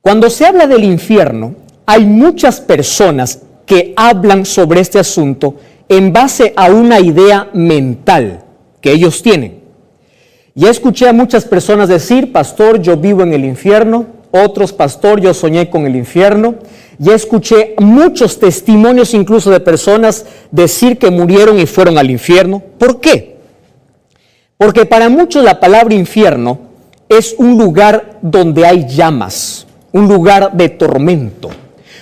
Cuando se habla del infierno, hay muchas personas que hablan sobre este asunto en base a una idea mental que ellos tienen. Ya escuché a muchas personas decir: pastor, yo vivo en el infierno. Otros: pastor, yo soñé con el infierno. Ya escuché muchos testimonios incluso de personas decir que murieron y fueron al infierno. ¿Por qué? Porque para muchos la palabra infierno es un lugar donde hay llamas, un lugar de tormento,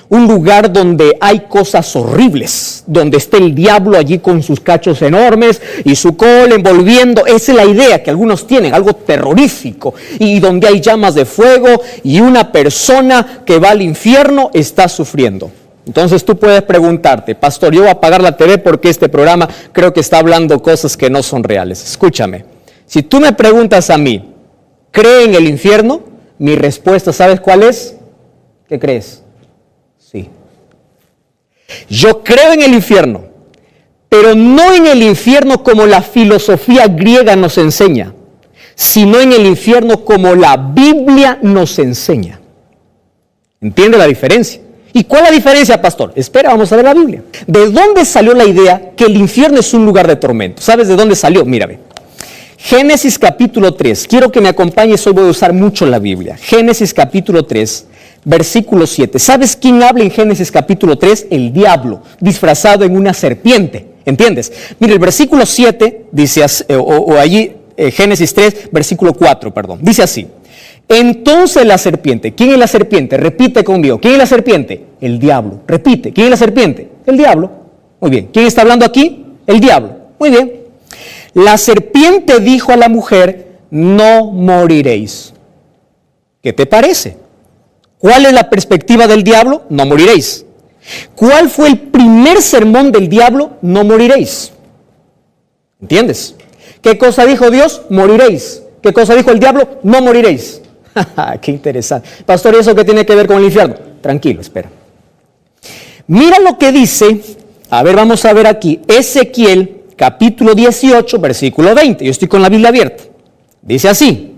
un lugar donde hay cosas horribles, donde está el diablo allí con sus cachos enormes y su cola envolviendo. Esa es la idea que algunos tienen, algo terrorífico, y donde hay llamas de fuego y una persona que va al infierno está sufriendo. Entonces tú puedes preguntarte: pastor, yo voy a apagar la TV porque este programa creo que está hablando cosas que no son reales. Escúchame, si tú me preguntas a mí, ¿cree en el infierno? Mi respuesta, ¿sabes cuál es? ¿Qué crees? Sí. Yo creo en el infierno, pero no en el infierno como la filosofía griega nos enseña, sino en el infierno como la Biblia nos enseña. ¿Entiende la diferencia? ¿Y cuál es la diferencia, pastor? Espera, vamos a ver la Biblia. ¿De dónde salió la idea que el infierno es un lugar de tormento? ¿Sabes de dónde salió? Mírame. Génesis capítulo 3. Quiero que me acompañes, hoy voy a usar mucho la Biblia. Génesis capítulo 3, versículo 7. ¿Sabes quién habla en Génesis capítulo 3? El diablo, disfrazado en una serpiente. ¿Entiendes? Mira, el versículo 7 dice, allí, Génesis 3, versículo 4, perdón. Dice así: entonces la serpiente. ¿Quién es la serpiente? Repite conmigo. ¿Quién es la serpiente? El diablo. Repite. ¿Quién es la serpiente? El diablo. Muy bien. ¿Quién está hablando aquí? El diablo. Muy bien. La serpiente dijo a la mujer: no moriréis. ¿Qué te parece? ¿Cuál es la perspectiva del diablo? No moriréis. ¿Cuál fue el primer sermón del diablo? No moriréis. ¿Entiendes? ¿Qué cosa dijo Dios? Moriréis. ¿Qué cosa dijo el diablo? No moriréis. Qué interesante. Pastor, ¿y eso qué tiene que ver con el infierno? Tranquilo, espera. Mira lo que dice, a ver, vamos a ver aquí, Ezequiel capítulo 18, versículo 20. Yo estoy con la Biblia abierta. Dice así: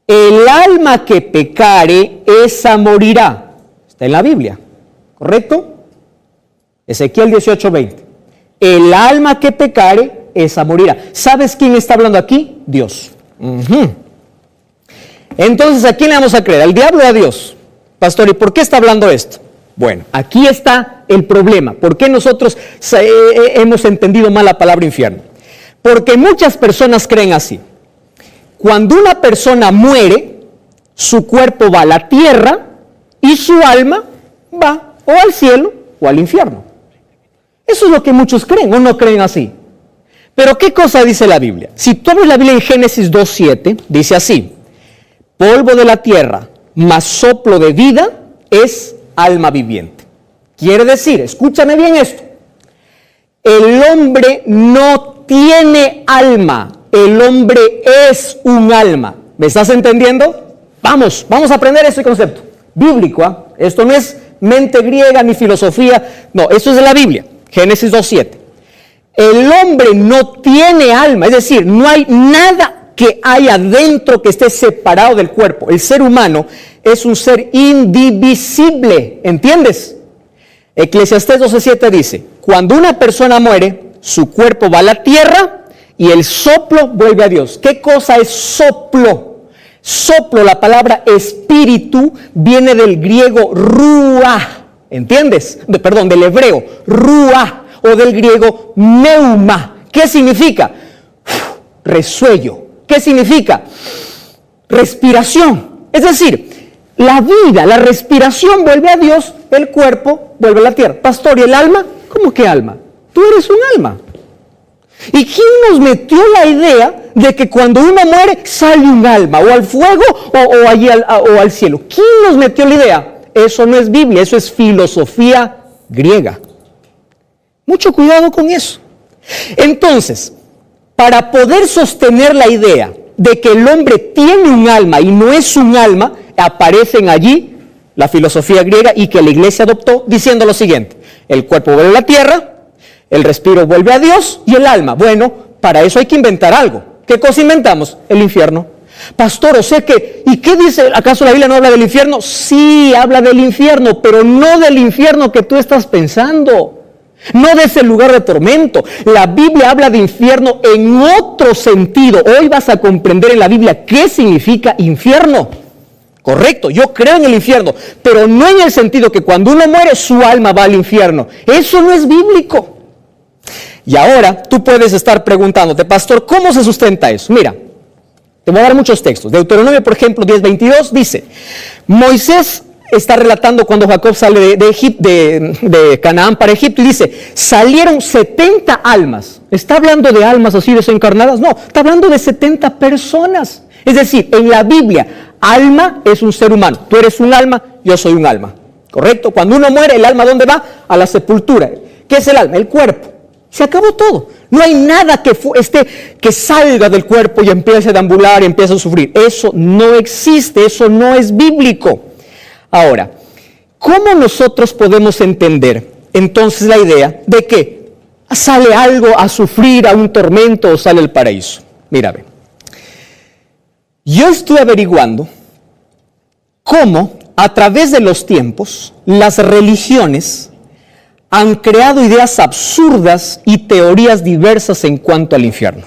el alma que pecare, esa morirá. Está en la Biblia, ¿correcto? Ezequiel 18, 20. El alma que pecare, esa morirá. ¿Sabes quién está hablando aquí? Dios. Entonces, ¿a quién le vamos a creer? ¿Al diablo o a Dios? Pastor, ¿y por qué está hablando esto? Bueno, aquí está el problema. ¿Por qué nosotros hemos entendido mal la palabra infierno? Porque muchas personas creen así: cuando una persona muere, su cuerpo va a la tierra y su alma va o al cielo o al infierno. Eso es lo que muchos creen, o no creen así. Pero ¿qué cosa dice la Biblia? Si tú abres la Biblia en Génesis 2:7, dice así: polvo de la tierra, más soplo de vida es alma viviente. Quiere decir, escúchame bien esto, el hombre no tiene alma, el hombre es un alma. ¿Me estás entendiendo? Vamos a aprender ese concepto bíblico, ¿eh? Esto no es mente griega ni filosofía, no, esto es de la Biblia. Génesis 2:7. El hombre no tiene alma, es decir, no hay nada que haya dentro que esté separado del cuerpo. El ser humano es un ser indivisible, ¿entiendes? Eclesiastés 12:7 dice: cuando una persona muere, su cuerpo va a la tierra y el soplo vuelve a Dios. ¿Qué cosa es soplo? Soplo, la palabra espíritu, viene del griego ruah, ¿entiendes? Del hebreo ruah, o del griego neuma. ¿Qué significa? Resuello. ¿Qué significa? Respiración. Es decir, la vida, la respiración vuelve a Dios, el cuerpo vuelve a la tierra. Pastor, ¿y el alma? ¿Cómo que alma? Tú eres un alma. ¿Y quién nos metió la idea de que cuando uno muere sale un alma, o al fuego o al cielo? ¿Quién nos metió la idea? Eso no es Biblia, eso es filosofía griega. Mucho cuidado con eso. Entonces, para poder sostener la idea de que el hombre tiene un alma y no es un alma, aparecen allí la filosofía griega y que la iglesia adoptó diciendo lo siguiente: el cuerpo vuelve a la tierra, el respiro vuelve a Dios y el alma. Bueno, para eso hay que inventar algo. ¿Qué cosa inventamos? El infierno. Pastor, o sea que, ¿y qué dice? ¿Acaso la Biblia no habla del infierno? Sí, habla del infierno, pero no del infierno que tú estás pensando. No de ese lugar de tormento. La Biblia habla de infierno en otro sentido. Hoy vas a comprender en la Biblia qué significa infierno. Correcto, yo creo en el infierno, pero no en el sentido que cuando uno muere su alma va al infierno. Eso no es bíblico. Y ahora tú puedes estar preguntándote, pastor, ¿cómo se sustenta eso? Mira, te voy a dar muchos textos. Deuteronomio, por ejemplo, 10:22 dice, Moisés está relatando cuando Jacob sale de Canaán para Egipto y dice, salieron 70 almas. ¿Está hablando de almas así desencarnadas? No, está hablando de 70 personas. Es decir, en la Biblia, alma es un ser humano. Tú eres un alma, yo soy un alma. ¿Correcto? Cuando uno muere, ¿el alma dónde va? A la sepultura. ¿Qué es el alma? El cuerpo. Se acabó todo. No hay nada que salga del cuerpo y empiece a deambular y empiece a sufrir. Eso no existe, eso no es bíblico. Ahora, ¿cómo nosotros podemos entender entonces la idea de que sale algo a sufrir, a un tormento o sale el paraíso? Mira, ve. Yo estoy averiguando cómo a través de los tiempos las religiones han creado ideas absurdas y teorías diversas en cuanto al infierno.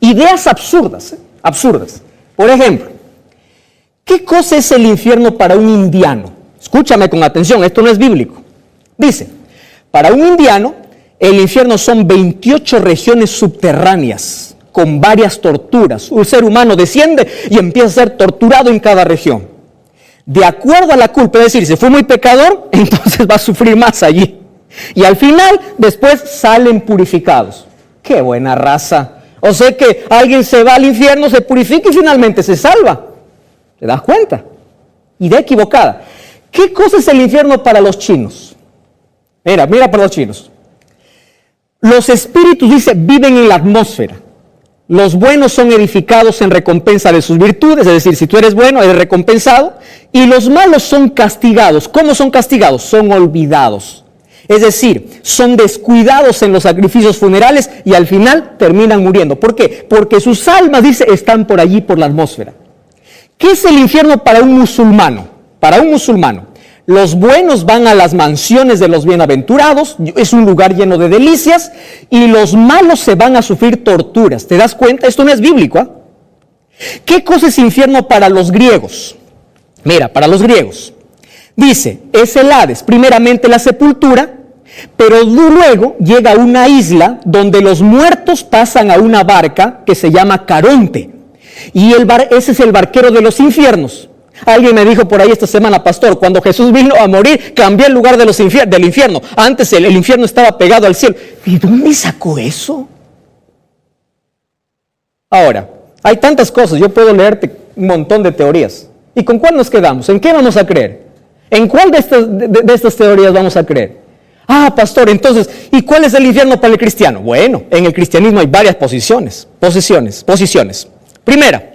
Ideas absurdas, absurdas. Por ejemplo, ¿qué cosa es el infierno para un indiano? Escúchame con atención, esto no es bíblico. Dice, para un indiano, el infierno son 28 regiones subterráneas con varias torturas. Un ser humano desciende y empieza a ser torturado en cada región. De acuerdo a la culpa, es decir, si fue muy pecador, entonces va a sufrir más allí. Y al final, después salen purificados. ¡Qué buena raza! O sea que alguien se va al infierno, se purifica y finalmente se salva. ¿Te das cuenta? Idea equivocada. ¿Qué cosa es el infierno para los chinos? Mira para los chinos. Los espíritus, dice, viven en la atmósfera. Los buenos son edificados en recompensa de sus virtudes, es decir, si tú eres bueno, eres recompensado. Y los malos son castigados. ¿Cómo son castigados? Son olvidados. Es decir, son descuidados en los sacrificios funerales y al final terminan muriendo. ¿Por qué? Porque sus almas, dice, están por allí, por la atmósfera. ¿Qué es el infierno para un musulmano? Para un musulmano, los buenos van a las mansiones de los bienaventurados, es un lugar lleno de delicias, y los malos se van a sufrir torturas. ¿Te das cuenta? Esto no es bíblico, ¿eh? ¿Qué cosa es infierno para los griegos? Mira, para los griegos. Dice, es el Hades, primeramente la sepultura, pero luego llega a una isla donde los muertos pasan a una barca que se llama Caronte. Y ese es el barquero de los infiernos. Alguien me dijo por ahí esta semana, pastor, cuando Jesús vino a morir, cambió el lugar del infierno. Antes el infierno estaba pegado al cielo. ¿Y dónde sacó eso? Ahora, hay tantas cosas, yo puedo leerte un montón de teorías. ¿Y con cuál nos quedamos? ¿En qué vamos a creer? ¿En cuál de estas teorías vamos a creer? Ah, pastor, entonces, ¿y cuál es el infierno para el cristiano? Bueno, en el cristianismo hay varias posiciones. Primera,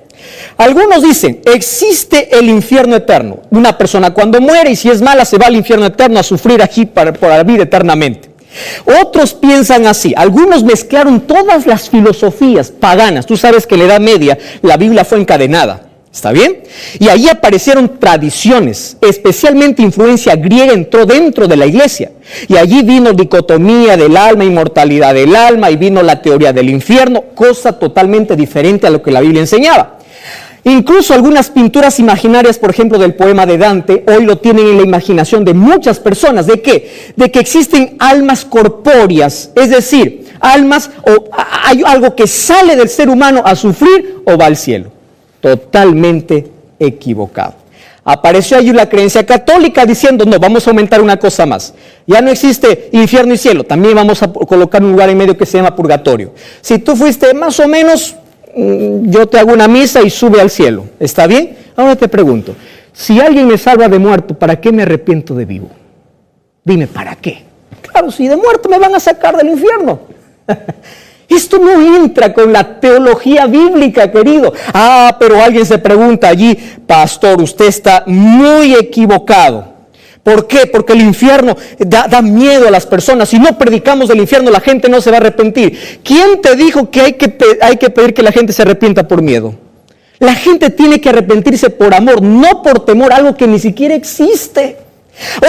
algunos dicen, existe el infierno eterno. Una persona cuando muere y si es mala se va al infierno eterno a sufrir aquí por la vida eternamente. Otros piensan así. Algunos mezclaron todas las filosofías paganas. Tú sabes que en la Edad Media la Biblia fue encadenada. ¿Está bien? Y allí aparecieron tradiciones, especialmente influencia griega entró dentro de la iglesia. Y allí vino dicotomía del alma, inmortalidad del alma, y vino la teoría del infierno, cosa totalmente diferente a lo que la Biblia enseñaba. Incluso algunas pinturas imaginarias, por ejemplo, del poema de Dante, hoy lo tienen en la imaginación de muchas personas. ¿De qué? De que existen almas corpóreas, es decir, almas o hay algo que sale del ser humano a sufrir o va al cielo. Totalmente equivocado. Apareció allí la creencia católica diciendo, no, vamos a aumentar una cosa más. Ya no existe infierno y cielo, también vamos a colocar un lugar en medio que se llama purgatorio. Si tú fuiste más o menos, yo te hago una misa y sube al cielo. ¿Está bien? Ahora te pregunto, si alguien me salva de muerto, ¿para qué me arrepiento de vivo? Dime, ¿para qué? Claro, si de muerto me van a sacar del infierno. Esto no entra con la teología bíblica, querido. Ah, pero alguien se pregunta allí, pastor, usted está muy equivocado. ¿Por qué? Porque el infierno da miedo a las personas. Si no predicamos del infierno, la gente no se va a arrepentir. ¿Quién te dijo que hay que pedir que la gente se arrepienta por miedo? La gente tiene que arrepentirse por amor, no por temor, algo que ni siquiera existe.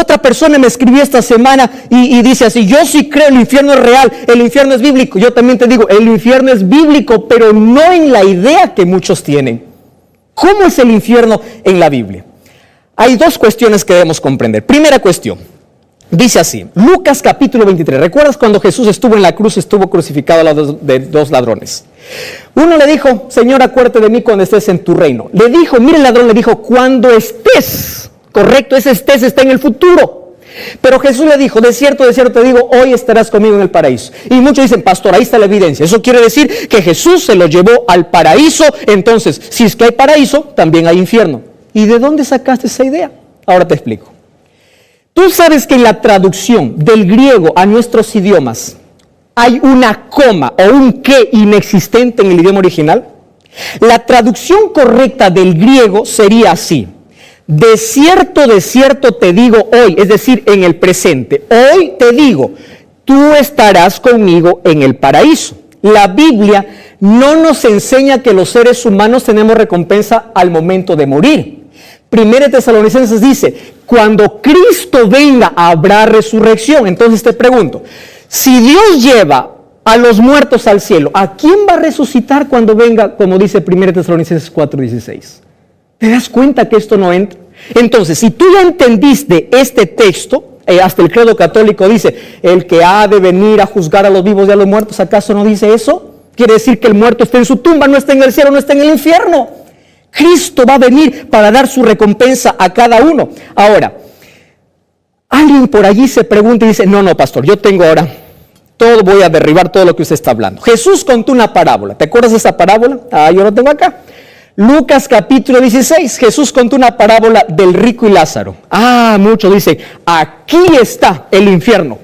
Otra persona me escribió esta semana y dice así: yo sí creo el infierno es real, el infierno es bíblico. Yo también te digo, el infierno es bíblico, pero no en la idea que muchos tienen. ¿Cómo es el infierno en la Biblia? Hay dos cuestiones que debemos comprender. Primera cuestión, dice así, Lucas capítulo 23. ¿Recuerdas cuando Jesús estuvo en la cruz, estuvo crucificado al lado de dos ladrones? Uno le dijo: Señor, acuérdate de mí cuando estés en tu reino. Le dijo, mire, el ladrón le dijo, cuando estés. Correcto, ese estés está en el futuro. Pero Jesús le dijo: de cierto te digo, hoy estarás conmigo en el paraíso. Y muchos dicen: pastor, ahí está la evidencia. Eso quiere decir que Jesús se lo llevó al paraíso. Entonces, si es que hay paraíso, también hay infierno. ¿Y de dónde sacaste esa idea? Ahora te explico. Tú sabes que en la traducción del griego a nuestros idiomas hay una coma o un que inexistente en el idioma original. La traducción correcta del griego sería así: de cierto te digo hoy, es decir, en el presente. Hoy te digo, tú estarás conmigo en el paraíso. La Biblia no nos enseña que los seres humanos tenemos recompensa al momento de morir. Primera Tesalonicenses dice, cuando Cristo venga habrá resurrección. Entonces te pregunto, si Dios lleva a los muertos al cielo, ¿a quién va a resucitar cuando venga, como dice Primera Tesalonicenses 4:16? ¿Te das cuenta que esto no entra? Entonces, si tú ya entendiste este texto, hasta el credo católico dice, el que ha de venir a juzgar a los vivos y a los muertos, ¿acaso no dice eso? Quiere decir que el muerto está en su tumba, no está en el cielo, no está en el infierno. Cristo va a venir para dar su recompensa a cada uno. Ahora, alguien por allí se pregunta y dice, no, pastor, yo tengo ahora, voy a derribar todo lo que usted está hablando. Jesús contó una parábola. ¿Te acuerdas de esa parábola? Yo lo tengo acá. Lucas capítulo 16, Jesús contó una parábola del rico y Lázaro. Muchos dicen, aquí está el infierno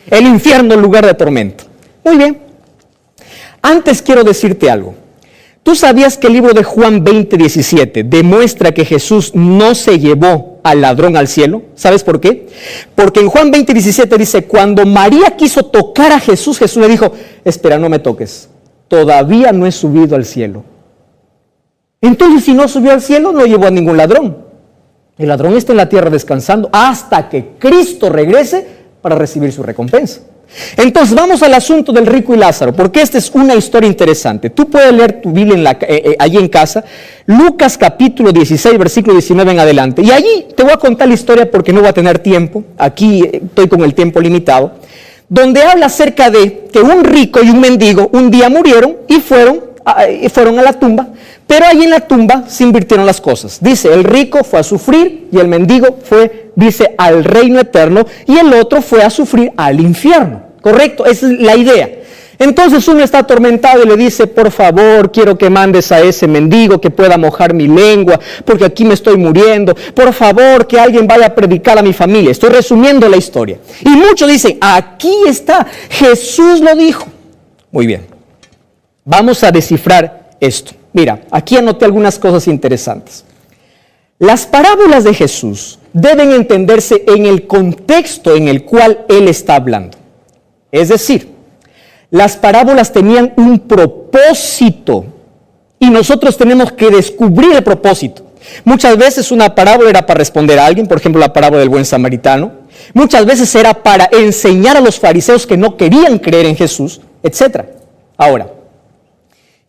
en lugar de tormento. Muy bien. Antes quiero decirte algo. ¿Tú sabías que el libro de Juan 20:17 demuestra que Jesús no se llevó al ladrón al cielo? ¿Sabes por qué? Porque en Juan 20:17 dice, cuando María quiso tocar a Jesús, Jesús le dijo, espera, no me toques, todavía no he subido al cielo. Entonces, si no subió al cielo, no llevó a ningún ladrón. El ladrón está en la tierra descansando hasta que Cristo regrese para recibir su recompensa. Entonces, vamos al asunto del rico y Lázaro, porque esta es una historia interesante. Tú puedes leer tu Biblia allí en casa, Lucas capítulo 16, versículo 19 en adelante. Y allí te voy a contar la historia porque no voy a tener tiempo. Aquí estoy con el tiempo limitado. Donde habla acerca de que un rico y un mendigo un día murieron y fueron a la tumba, pero ahí en la tumba se invirtieron las cosas. Dice, el rico fue a sufrir y el mendigo fue, dice, al reino eterno, y el otro fue a sufrir al infierno. ¿Correcto? Esa es la idea. Entonces uno está atormentado y le dice, por favor, quiero que mandes a ese mendigo que pueda mojar mi lengua, porque aquí me estoy muriendo. Por favor, que alguien vaya a predicar a mi familia. Estoy resumiendo la historia. Y muchos dicen, aquí está, Jesús lo dijo. Muy bien. Vamos a descifrar esto. Mira, aquí anoté algunas cosas interesantes. Las parábolas de Jesús deben entenderse en el contexto en el cual Él está hablando. Es decir, las parábolas tenían un propósito y nosotros tenemos que descubrir el propósito. Muchas veces una parábola era para responder a alguien, por ejemplo la parábola del buen samaritano. Muchas veces era para enseñar a los fariseos que no querían creer en Jesús, etc. Ahora,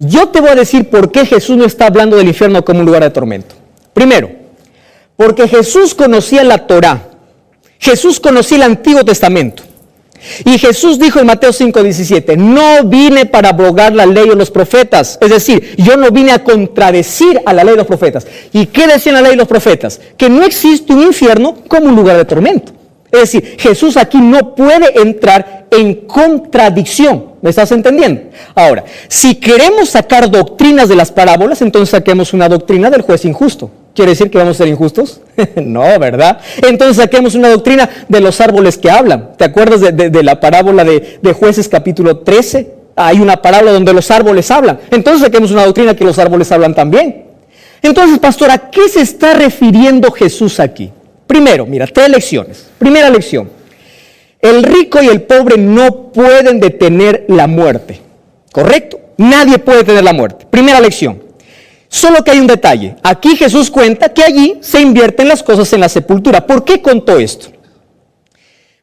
yo te voy a decir por qué Jesús no está hablando del infierno como un lugar de tormento. Primero, porque Jesús conocía la Torá, Jesús conocía el Antiguo Testamento. Y Jesús dijo en Mateo 5:17, no vine para abrogar la ley o los profetas. Es decir, yo no vine a contradecir a la ley de los profetas. ¿Y qué decían la ley y los profetas? Que no existe un infierno como un lugar de tormento. Es decir, Jesús aquí no puede entrar en contradicción. ¿Me estás entendiendo? Ahora, si queremos sacar doctrinas de las parábolas, entonces saquemos una doctrina del juez injusto. ¿Quiere decir que vamos a ser injustos? No, ¿verdad? Entonces saquemos una doctrina de los árboles que hablan. ¿Te acuerdas de la parábola de Jueces capítulo 13? Hay una parábola donde los árboles hablan. Entonces saquemos una doctrina que los árboles hablan también. Entonces, pastor, ¿a qué se está refiriendo Jesús aquí? Primero, mira, 3 lecciones. Primera lección. El rico y el pobre no pueden detener la muerte. ¿Correcto? Nadie puede detener la muerte. Primera lección. Solo que hay un detalle. Aquí Jesús cuenta que allí se invierten las cosas en la sepultura. ¿Por qué contó esto?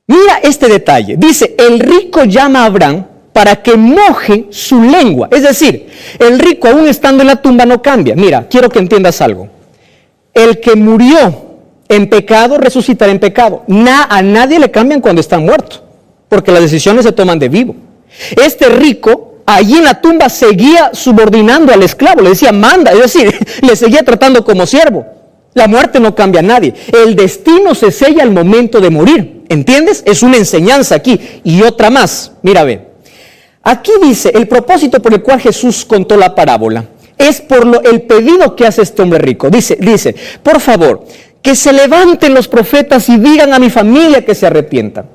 Mira este detalle. Dice, el rico llama a Abraham para que moje su lengua. Es decir, el rico aún estando en la tumba no cambia. Mira, quiero que entiendas algo. El que murió en pecado resucitará en pecado. A nadie le cambian cuando está muerto, porque las decisiones se toman de vivo. Este rico allí en la tumba seguía subordinando al esclavo, le decía manda, es decir, le seguía tratando como siervo. La muerte no cambia a nadie, el destino se sella al momento de morir, ¿entiendes? Es una enseñanza aquí. Y otra más, mira, ve, aquí dice, el propósito por el cual Jesús contó la parábola es por el pedido que hace este hombre rico. Dice, por favor, que se levanten los profetas y digan a mi familia que se arrepientan.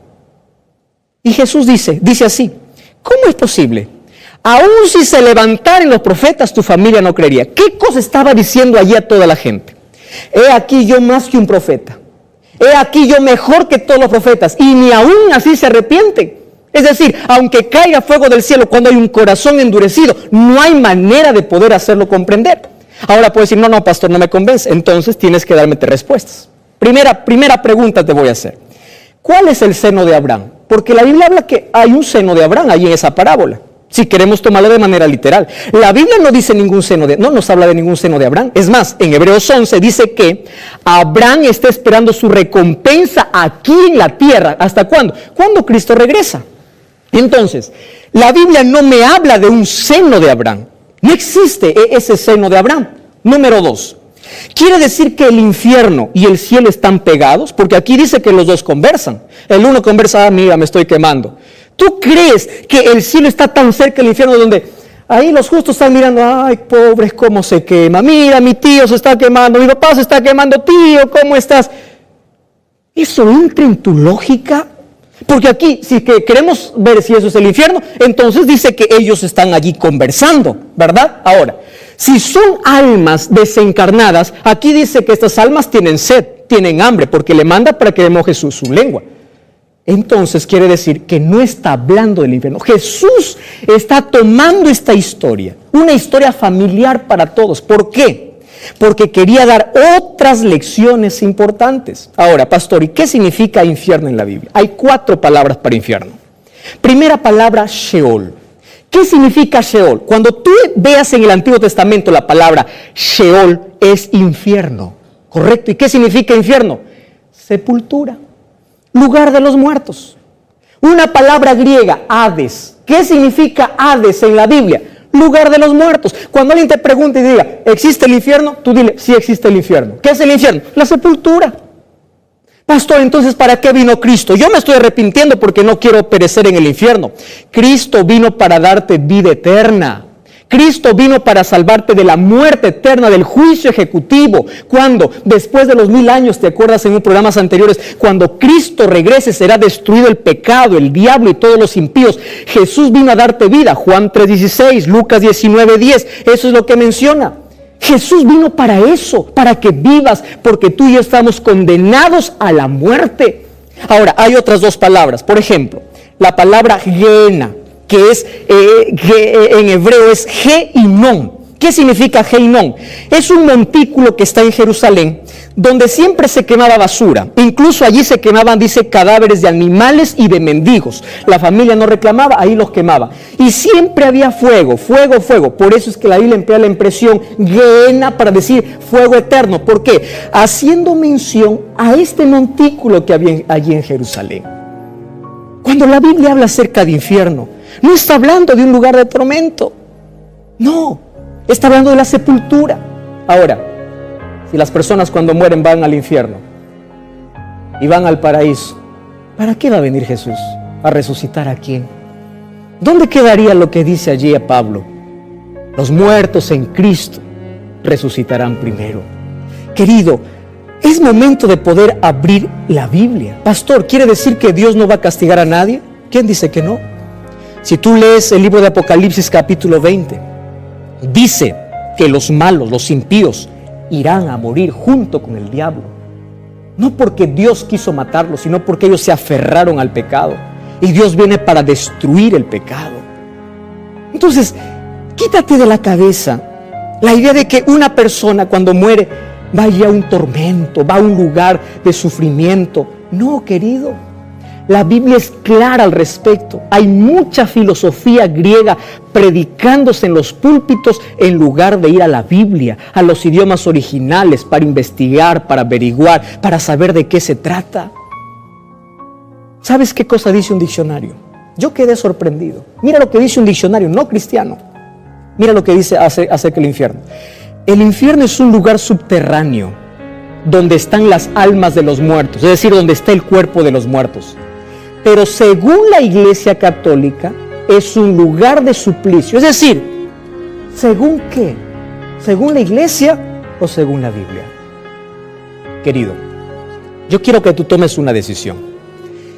Y Jesús dice así, ¿cómo es posible? Aún si se levantaren los profetas, tu familia no creería. ¿Qué cosa estaba diciendo allí a toda la gente? He aquí yo más que un profeta. He aquí yo mejor que todos los profetas. Y ni aún así se arrepienten. Es decir, aunque caiga fuego del cielo cuando hay un corazón endurecido, no hay manera de poder hacerlo comprender. Ahora puedes decir, no, pastor, no me convence. Entonces tienes que darme respuestas. Primera pregunta te voy a hacer. ¿Cuál es el seno de Abraham? Porque la Biblia habla que hay un seno de Abraham allí en esa parábola. Si queremos tomarlo de manera literal. La Biblia no dice no nos habla de ningún seno de Abraham. Es más, en Hebreos 11 dice que Abraham está esperando su recompensa aquí en la tierra. ¿Hasta cuándo? Cuando Cristo regresa. Entonces, la Biblia no me habla de un seno de Abraham. No existe ese seno de Abraham. Número 2. ¿Quiere decir que el infierno y el cielo están pegados? Porque aquí dice que los dos conversan. El uno conversa, mira, me estoy quemando. ¿Tú crees que el cielo está tan cerca del infierno donde ahí los justos están mirando, ay, pobres, cómo se quema? Mira, mi tío se está quemando, mi papá se está quemando, tío, ¿cómo estás? ¿Eso entra en tu lógica? Porque aquí, si queremos ver si eso es el infierno, entonces dice que ellos están allí conversando, ¿verdad? Ahora, si son almas desencarnadas, aquí dice que estas almas tienen sed, tienen hambre, porque le manda para que le moje su lengua. Entonces quiere decir que no está hablando del infierno. Jesús está tomando esta historia, una historia familiar para todos. ¿Por qué? Porque quería dar otras lecciones importantes. Ahora, pastor, ¿y qué significa infierno en la Biblia? Hay 4 palabras para infierno. Primera palabra, Sheol. ¿Qué significa Sheol? Cuando tú veas en el Antiguo Testamento la palabra Sheol, es infierno, ¿correcto? ¿Y qué significa infierno? Sepultura. Lugar de los muertos. Una palabra griega, Hades. ¿Qué significa Hades en la Biblia? Lugar de los muertos. Cuando alguien te pregunte y diga, ¿existe el infierno? Tú dile, sí existe el infierno. ¿Qué es el infierno? La sepultura. Pastor, entonces, ¿para qué vino Cristo? Yo me estoy arrepintiendo porque no quiero perecer en el infierno. Cristo vino para darte vida eterna. Cristo vino para salvarte de la muerte eterna, del juicio ejecutivo. Cuando, después de los 1000 años, ¿te acuerdas en programas anteriores? Cuando Cristo regrese será destruido el pecado, el diablo y todos los impíos. Jesús vino a darte vida. Juan 3:16, Lucas 19:10, eso es lo que menciona. Jesús vino para eso, para que vivas, porque tú y yo estamos condenados a la muerte. Ahora, hay otras 2 palabras. Por ejemplo, la palabra Gehenna, que es en hebreo es Geinón. ¿Qué significa Geinón? Es un montículo que está en Jerusalén, donde siempre se quemaba basura. Incluso allí se quemaban, dice, cadáveres de animales y de mendigos. La familia no reclamaba, ahí los quemaba. Y siempre había fuego. Por eso es que la Biblia emplea la impresión Gehenna para decir fuego eterno. ¿Por qué? Haciendo mención a este montículo que había allí en Jerusalén. Cuando la Biblia habla acerca de infierno, no está hablando de un lugar de tormento. No, está hablando de la sepultura. Ahora, si las personas cuando mueren van al infierno y van al paraíso, ¿para qué va a venir Jesús? ¿A resucitar a quién? ¿Dónde quedaría lo que dice allí a Pablo? Los muertos en Cristo resucitarán primero. Querido, es momento de poder abrir la Biblia. Pastor, ¿quiere decir que Dios no va a castigar a nadie? ¿Quién dice que no? Si tú lees el libro de Apocalipsis capítulo 20, dice que los malos, los impíos, irán a morir junto con el diablo. No porque Dios quiso matarlos, sino porque ellos se aferraron al pecado. Y Dios viene para destruir el pecado. Entonces, quítate de la cabeza La idea de que una persona cuando muere vaya a un tormento, va a un lugar de sufrimiento. No, querido. La Biblia es clara al respecto. Hay mucha filosofía griega predicándose en los púlpitos en lugar de ir a la Biblia, a los idiomas originales para investigar, para averiguar, para saber de qué se trata. ¿Sabes qué cosa dice un diccionario? Yo quedé sorprendido. Mira lo que dice un diccionario no cristiano. Mira lo que dice acerca del infierno. El infierno es un lugar subterráneo donde están las almas de los muertos, es decir, donde está el cuerpo de los muertos. Pero según la Iglesia Católica, es un lugar de suplicio. Es decir, ¿según qué? ¿Según la Iglesia o según la Biblia? Querido, yo quiero que tú tomes una decisión.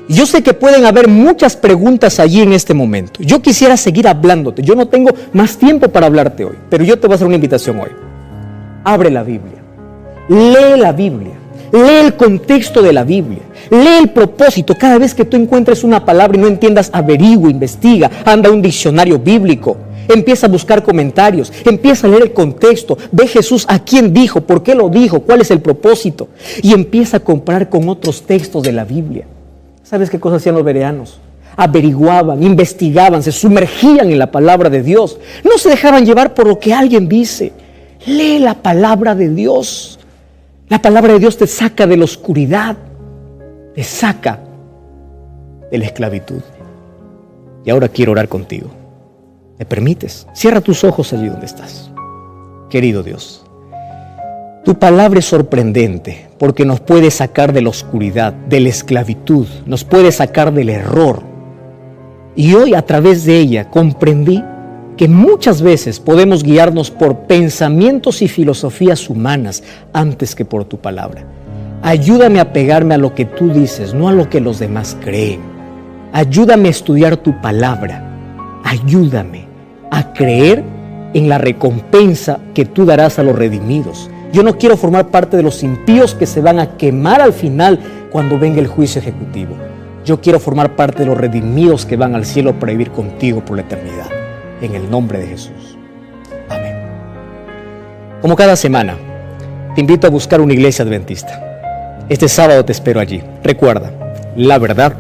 Y yo sé que pueden haber muchas preguntas allí en este momento. Yo quisiera seguir hablándote. Yo no tengo más tiempo para hablarte hoy, pero yo te voy a hacer una invitación hoy. Abre la Biblia. Lee la Biblia. Lee el contexto de la Biblia. Lee el propósito. Cada vez que tú encuentres una palabra y no entiendas, averigua, investiga, anda a un diccionario bíblico. Empieza a buscar comentarios, empieza a leer el contexto, ve Jesús a quién dijo, por qué lo dijo, cuál es el propósito, y empieza a comparar con otros textos de la Biblia. ¿Sabes qué cosas hacían los bereanos? Averiguaban, investigaban, se sumergían en la palabra de Dios. No se dejaban llevar por lo que alguien dice. Lee la palabra de Dios. La palabra de Dios te saca de la oscuridad, te saca de la esclavitud. Y ahora quiero orar contigo. ¿Me permites? Cierra tus ojos allí donde estás. Querido Dios, tu palabra es sorprendente porque nos puede sacar de la oscuridad, de la esclavitud, nos puede sacar del error. Y hoy a través de ella comprendí que muchas veces podemos guiarnos por pensamientos y filosofías humanas antes que por tu palabra. Ayúdame a pegarme a lo que tú dices, no a lo que los demás creen. Ayúdame a estudiar tu palabra. Ayúdame a creer en la recompensa que tú darás a los redimidos. Yo no quiero formar parte de los impíos que se van a quemar al final cuando venga el juicio ejecutivo. Yo quiero formar parte de los redimidos que van al cielo para vivir contigo por la eternidad. En el nombre de Jesús. Amén. Como cada semana, te invito a buscar una iglesia adventista. Este sábado te espero allí. Recuerda, la verdad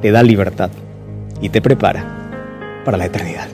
te da libertad y te prepara para la eternidad.